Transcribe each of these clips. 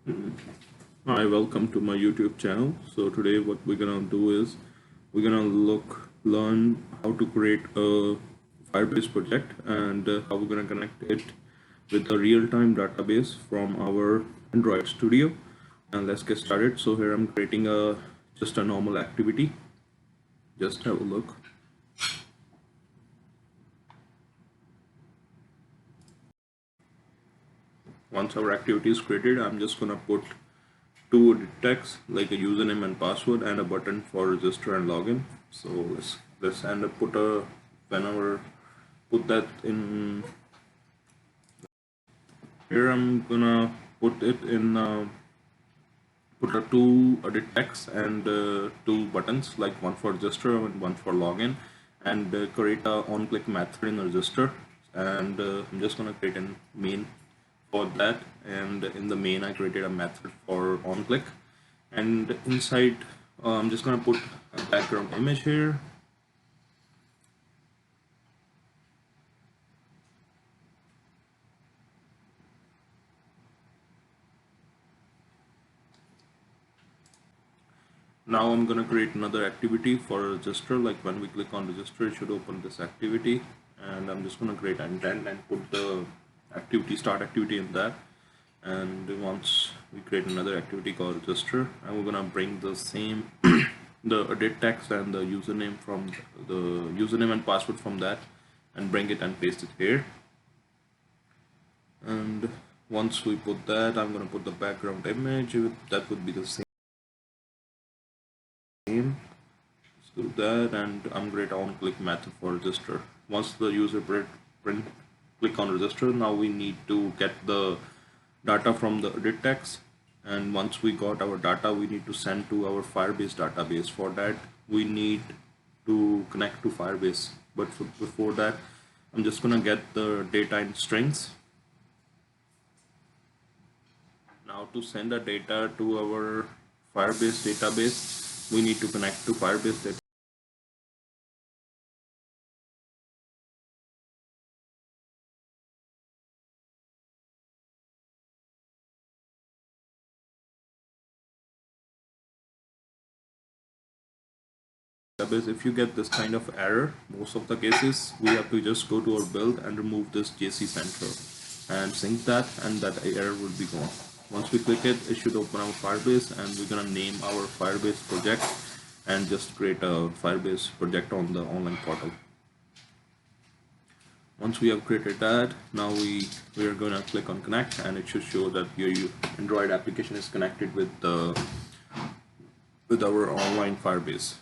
Hi, welcome to my YouTube channel. So today what we're gonna do is we're gonna learn how to create a Firebase project and how we're gonna connect it with a real-time database from our Android Studio. And let's get started. So here I'm creating just a normal activity. Just have a look. Once our activity is created, I'm just gonna put two edit text like a username and password and a button for register and login. So let's end up put a whenever put that in here. I'm gonna put it in put a two edit text and two buttons, like one for register and one for login, and create a on-click method in the register. And I'm just gonna create a main for that, and in the main I created a method for on-click, and inside I'm just gonna put a background image here. Now I'm gonna create another activity for a register. Like when we click on register, it should open this activity, and I'm just gonna create intent and put the activity start activity in that. And once we create another activity called register, and we're gonna bring the same the edit text and the username from the username and password from that, and bring it and paste it here. And once we put that, I'm gonna put the background image. That would be the same. Let's do that, and I'm create on-click method for register. Once the user click on register, now we need to get the data from the edit text. And once we got our data, we need to send to our Firebase database. For that, we need to connect to Firebase. But before that, I'm just gonna get the data in strings. Now to send the data to our Firebase database, we need to connect to Firebase database. If you get this kind of error, most of the cases, we have to just go to our build and remove this JC Center and sync that, and that error will be gone. Once we click it, it should open our Firebase, and we're gonna name our Firebase project and just create a Firebase project on the online portal. Once we have created that, now we are gonna click on connect, and it should show that your Android application is connected with our online Firebase.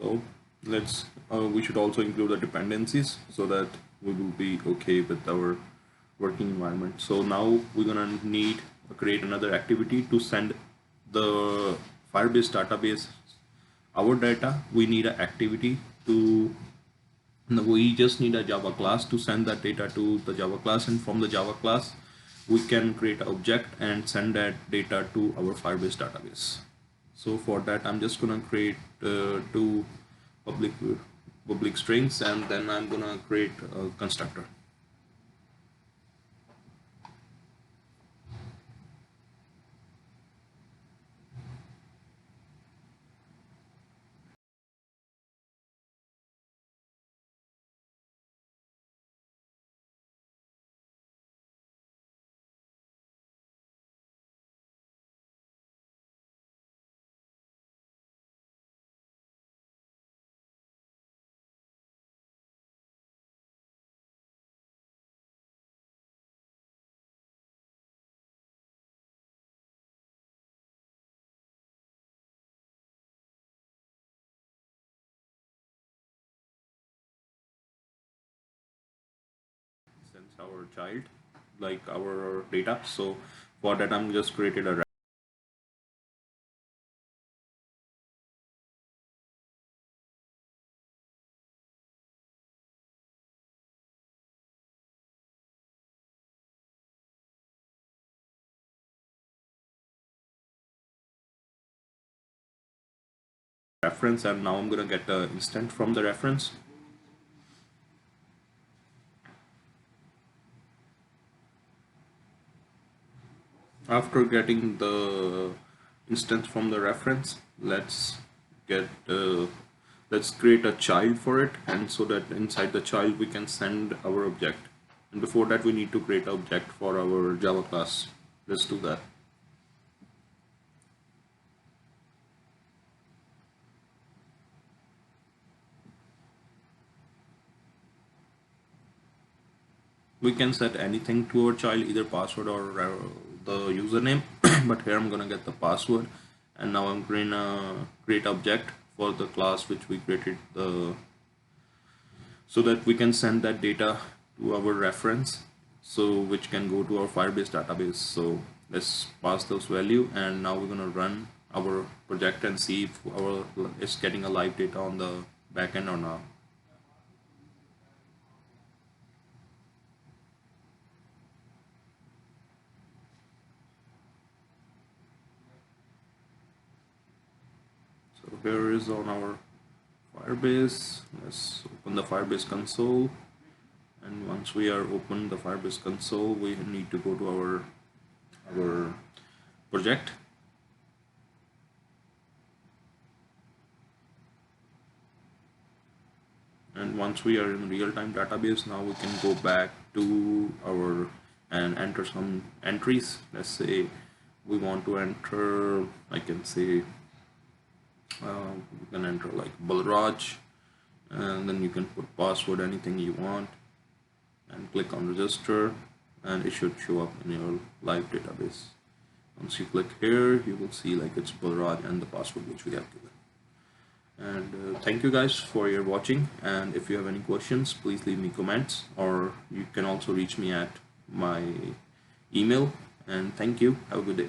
So let's we should also include the dependencies so that we will be okay with our working environment. So now we're gonna need to create another activity to send the Firebase database our data. We need an activity to we just need a Java class to send that data to the Java class, and from the Java class we can create an object and send that data to our Firebase database. So for that, I'm just gonna create two public strings, and then I'm gonna create a constructor. Since our child, like our data, so for that I'm just created a reference, and now I'm gonna get an instant from the reference. After getting the instance from the reference, get let's create a child for it, and so that inside the child we can send our object. And before that we need to create an object for our Java class. Let's do that. We can set anything to our child, either password or the username. But here I'm gonna get the password, and now I'm going to create object for the class which we created, the so that we can send that data to our reference, so which can go to our Firebase database. So let's pass those value, and now we're gonna run our project and see if our it's getting a live data on the backend or not. So here is on our Firebase. Let's open the Firebase console, and once we are open the Firebase console, we need to go to our project. And once we are in real-time database, now we can go back to our and enter some entries. Let's say we want to enter, I can say you can enter like Balraj, and then you can put password, anything you want, and click on register, and it should show up in your live database. Once you click here, you will see like it's Balraj and the password which we have given. And thank you guys for your watching, and if you have any questions, please leave me comments, or you can also reach me at my email. And thank you, have a good day.